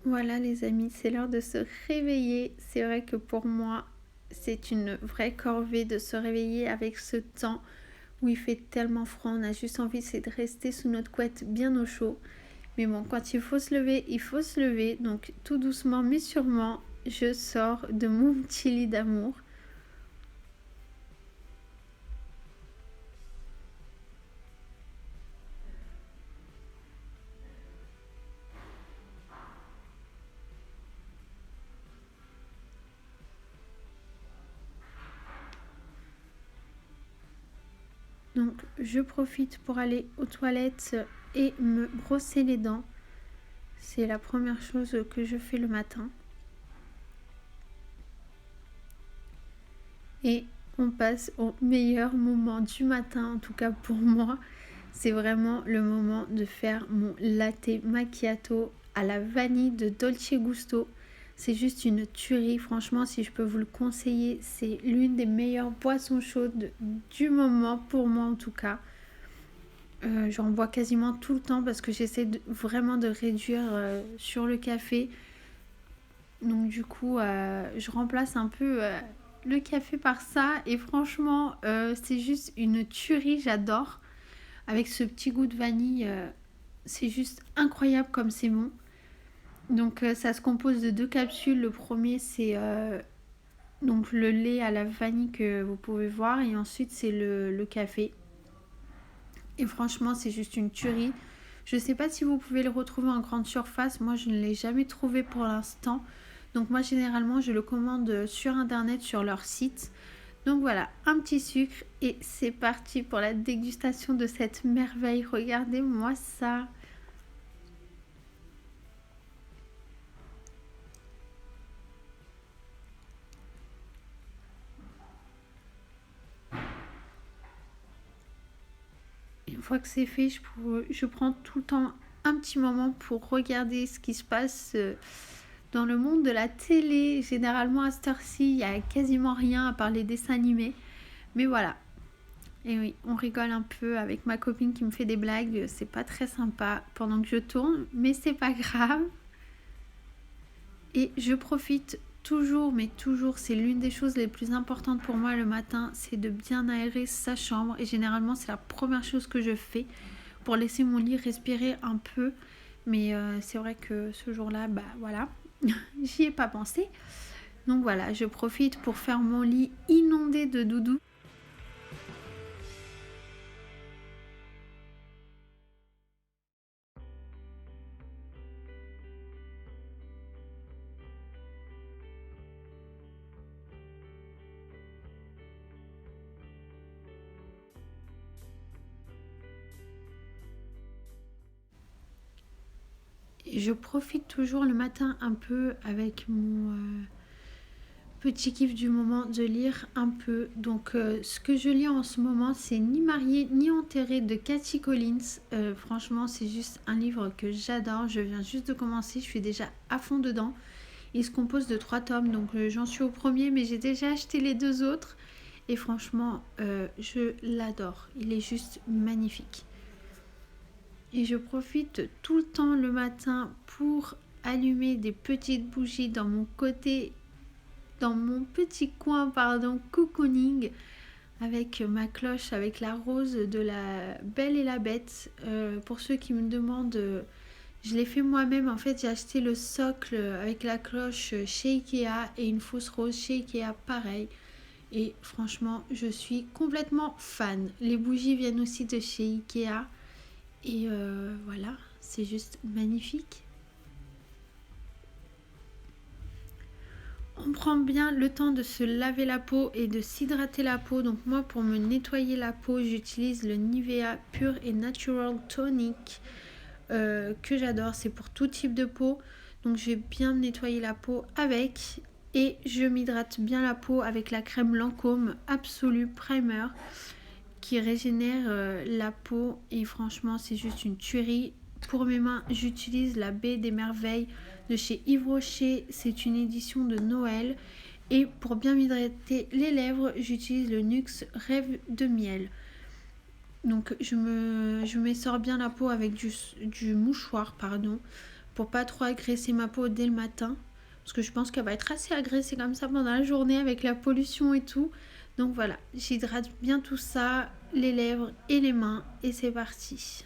Voilà les amis, c'est l'heure de se réveiller. C'est vrai que pour moi, c'est une vraie corvée de se réveiller avec ce temps où il fait tellement froid. On a juste envie, c'est de rester sous notre couette bien au chaud. Mais bon, quand il faut se lever, il faut se lever. Donc tout doucement mais sûrement, je sors de mon petit lit d'amour. Donc je profite pour aller aux toilettes et me brosser les dents. C'est la première chose que je fais le matin. Et on passe au meilleur moment du matin, en tout cas pour moi. C'est vraiment le moment de faire mon latte macchiato à la vanille de Dolce Gusto. C'est juste une tuerie, franchement, si je peux vous le conseiller, c'est l'une des meilleures boissons chaudes du moment, pour moi en tout cas. J'en bois quasiment tout le temps parce que j'essaie vraiment de réduire sur le café. Donc du coup, je remplace un peu le café par ça. Et franchement, c'est juste une tuerie, j'adore. Avec ce petit goût de vanille, c'est juste incroyable comme c'est bon. Donc ça se compose de deux capsules. Le premier, c'est donc le lait à la vanille que vous pouvez voir. Et ensuite, c'est le café. Et franchement, c'est juste une tuerie. Je ne sais pas si vous pouvez le retrouver en grande surface. Moi, je ne l'ai jamais trouvé pour l'instant. Donc moi, généralement, je le commande sur Internet, sur leur site. Donc voilà, un petit sucre et c'est parti pour la dégustation de cette merveille. Regardez-moi ça. Une fois que c'est fait, je prends tout le temps un petit moment pour regarder ce qui se passe dans le monde de la télé. Généralement, à cette heure-ci, il n'y a quasiment rien à part les dessins animés. Mais voilà. Et oui, on rigole un peu avec ma copine qui me fait des blagues. C'est pas très sympa pendant que je tourne, mais c'est pas grave. Et je profite toujours, mais toujours, c'est l'une des choses les plus importantes pour moi le matin, c'est de bien aérer sa chambre. Et généralement, c'est la première chose que je fais pour laisser mon lit respirer un peu. Mais c'est vrai que ce jour-là, bah voilà, j'y ai pas pensé. Donc voilà, je profite pour faire mon lit inondé de doudou. Et je profite toujours le matin un peu avec mon petit kiff du moment de lire un peu. Donc ce que je lis en ce moment, c'est Ni marié ni enterré de Katie Collins. Franchement, c'est juste un livre que j'adore. Je viens juste de commencer, je suis déjà à fond dedans. Il se compose de 3 tomes, donc j'en suis au premier, mais j'ai déjà acheté les 2 autres. Et franchement, je l'adore. Il est juste magnifique. Et je profite tout le temps le matin pour allumer des petites bougies dans mon petit coin, cocooning, avec ma cloche, avec la rose de la Belle et la Bête. Pour ceux qui me demandent, je l'ai fait moi-même. En fait, j'ai acheté le socle avec la cloche chez Ikea et une fausse rose chez Ikea, pareil. Et franchement, je suis complètement fan. Les bougies viennent aussi de chez Ikea. Et voilà, c'est juste magnifique. On prend bien le temps de se laver la peau et de s'hydrater la peau. Donc moi, pour me nettoyer la peau, j'utilise le Nivea Pure et Natural Tonic que j'adore. C'est pour tout type de peau. Donc je vais bien nettoyer la peau avec. Et je m'hydrate bien la peau avec la crème Lancôme Absolu Primer qui régénère la peau. Et franchement, c'est juste une tuerie. Pour mes mains, j'utilise la Baie des Merveilles de chez Yves Rocher. C'est une édition de Noël. Et pour bien m'hydrater les lèvres, j'utilise le NYX Rêve de Miel. Donc je m'essore bien la peau avec du mouchoir, pour pas trop agresser ma peau dès le matin. Parce que je pense qu'elle va être assez agressée comme ça pendant la journée avec la pollution et tout. Donc voilà, j'hydrate bien tout ça, les lèvres et les mains et c'est parti.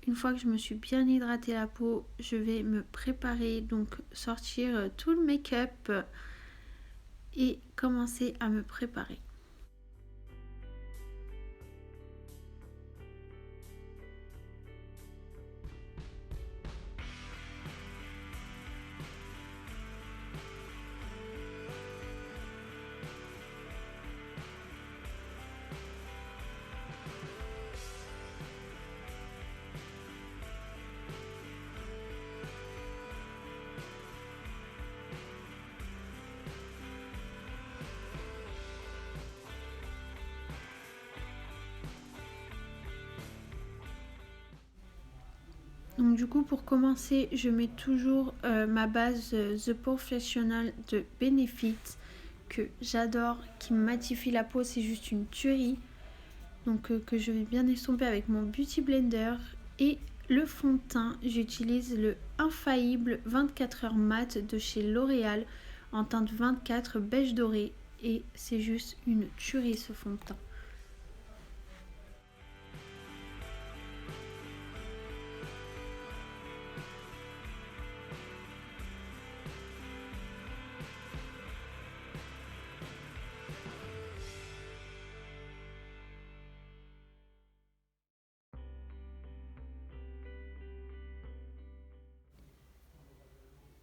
Une fois que je me suis bien hydraté la peau, je vais me préparer, donc sortir tout le make-up et commencer à me préparer. Donc du coup pour commencer je mets toujours ma base The Professional de Benefit que j'adore, qui matifie la peau, c'est juste une tuerie. Donc que je vais bien estomper avec mon Beauty Blender. Et le fond de teint, j'utilise le Infaillible 24 heures mat de chez L'Oréal en teinte 24 beige doré et c'est juste une tuerie ce fond de teint.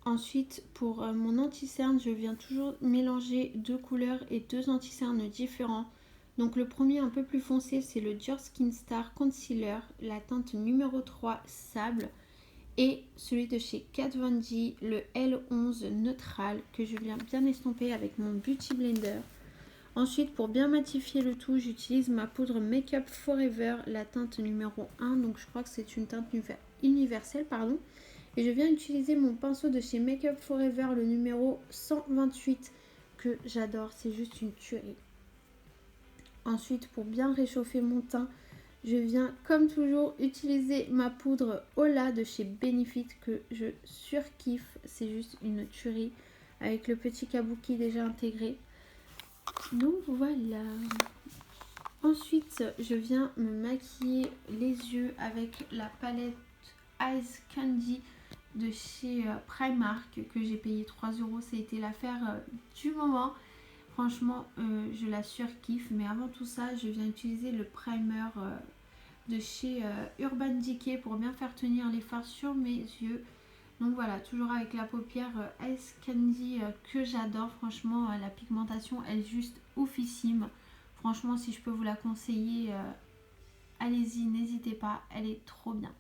Ensuite, pour mon anti-cerne, je viens toujours mélanger deux couleurs et deux anti-cernes différents. Donc le premier un peu plus foncé, c'est le Dior Skin Star Concealer, la teinte numéro 3 Sable. Et celui de chez Kat Von D, le L11 Neutral, que je viens bien estomper avec mon Beauty Blender. Ensuite, pour bien matifier le tout, j'utilise ma poudre Make Up Forever, la teinte numéro 1. Donc je crois que c'est une teinte universelle, pardon. Et je viens utiliser mon pinceau de chez Make Up Forever, le numéro 128, que j'adore, c'est juste une tuerie. Ensuite, pour bien réchauffer mon teint, je viens comme toujours utiliser ma poudre Ola de chez Benefit que je surkiffe, c'est juste une tuerie avec le petit kabuki déjà intégré. Donc voilà. Ensuite, je viens me maquiller les yeux avec la palette Eyes Candy de chez Primark que j'ai payé 3 €. Ça a été l'affaire du moment. Franchement, je la surkiffe. Mais avant tout ça, je viens utiliser le primer de chez Urban Decay pour bien faire tenir les fards sur mes yeux. Donc voilà, toujours avec la paupière Ice Candy que j'adore. Franchement, la pigmentation, elle est juste oufissime. Franchement, si je peux vous la conseiller, allez-y, n'hésitez pas, elle est trop bien.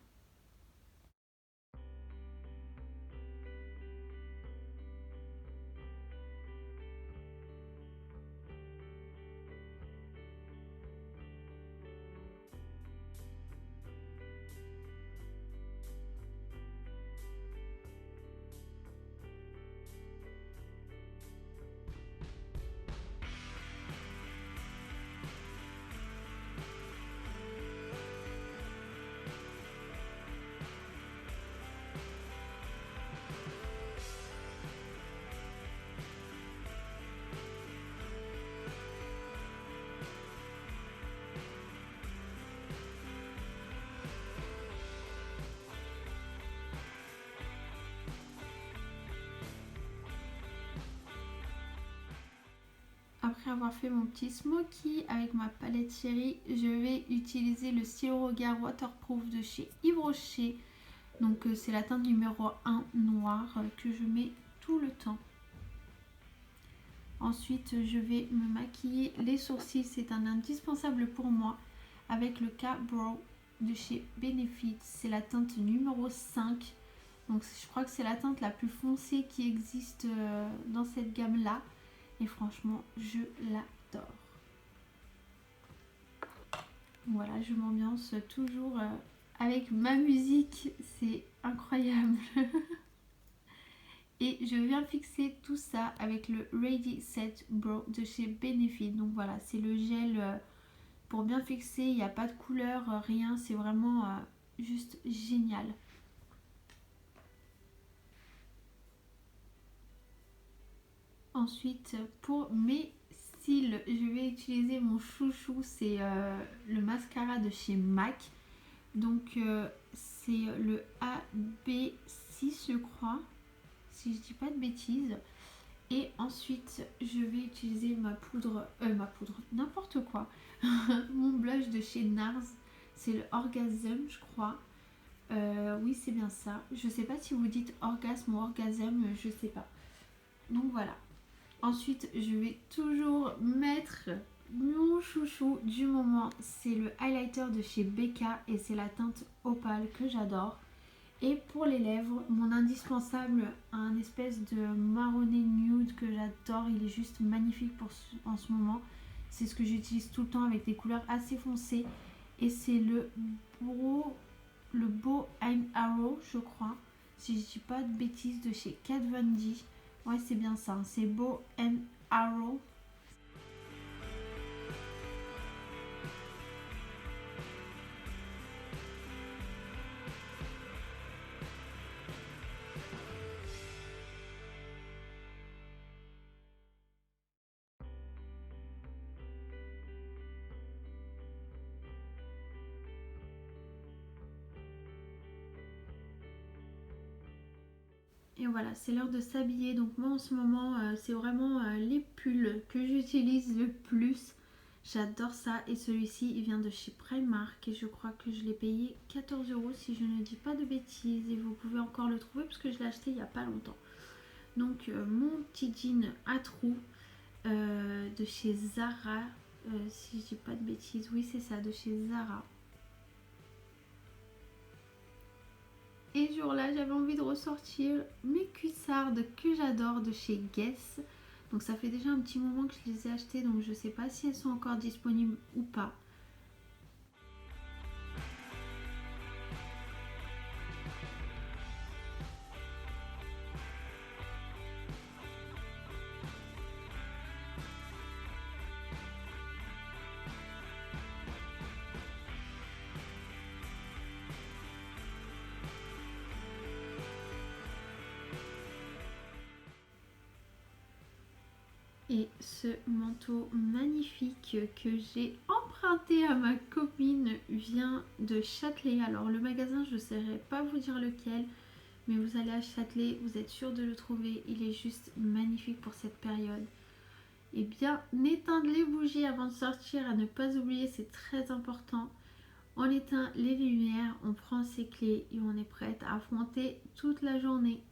après avoir fait mon petit smoky avec ma palette chérie, je vais utiliser le stylo regard waterproof de chez Yves Rocher. Donc c'est la teinte numéro 1 noire que je mets tout le temps. Ensuite je vais me maquiller les sourcils, c'est un indispensable pour moi avec le K-Brow de chez Benefit. C'est la teinte numéro 5. Donc je crois que c'est la teinte la plus foncée qui existe dans cette gamme là. Et franchement je l'adore. Voilà, je m'ambiance toujours avec ma musique, c'est incroyable. Et je viens fixer tout ça avec le Ready Set Brow de chez Benefit. Donc voilà, c'est le gel pour bien fixer, il n'y a pas de couleur, rien, c'est vraiment juste génial. Ensuite, pour mes cils, je vais utiliser mon chouchou, c'est le mascara de chez MAC. Donc c'est le AB6 je crois, si je dis pas de bêtises. Et ensuite je vais utiliser ma poudre, n'importe quoi, mon blush de chez NARS, c'est le Orgasm je crois. Oui c'est bien ça, je sais pas si vous dites orgasme ou orgasme, je sais pas. Donc voilà. Ensuite je vais toujours mettre mon chouchou du moment, c'est le highlighter de chez Becca et c'est la teinte opale que j'adore. Et pour les lèvres, mon indispensable, un espèce de marronné nude que j'adore, il est juste magnifique en ce moment. C'est ce que j'utilise tout le temps avec des couleurs assez foncées. Et c'est le Bow and Arrow, je crois, si je dis pas de bêtises, de chez Kat Von D. Ouais, c'est bien ça, c'est Bow and Arrow. Et voilà, c'est l'heure de s'habiller. Donc moi en ce moment, c'est vraiment les pulls que j'utilise le plus. J'adore ça. Et celui-ci, il vient de chez Primark. Et je crois que je l'ai payé 14 € si je ne dis pas de bêtises. Et vous pouvez encore le trouver parce que je l'ai acheté il n'y a pas longtemps. Donc mon petit jean à trous de chez Zara. Si je dis pas de bêtises, oui c'est ça, de chez Zara. Et ce jour-là, j'avais envie de ressortir mes cuissardes que j'adore de chez Guess. Donc ça fait déjà un petit moment que je les ai achetées, donc je ne sais pas si elles sont encore disponibles ou pas. Et ce manteau magnifique que j'ai emprunté à ma copine vient de Châtelet. Alors le magasin, je ne saurais pas vous dire lequel, mais vous allez à Châtelet, vous êtes sûr de le trouver. Il est juste magnifique pour cette période. Et bien éteindre les bougies avant de sortir, à ne pas oublier, c'est très important. On éteint les lumières, on prend ses clés et on est prête à affronter toute la journée.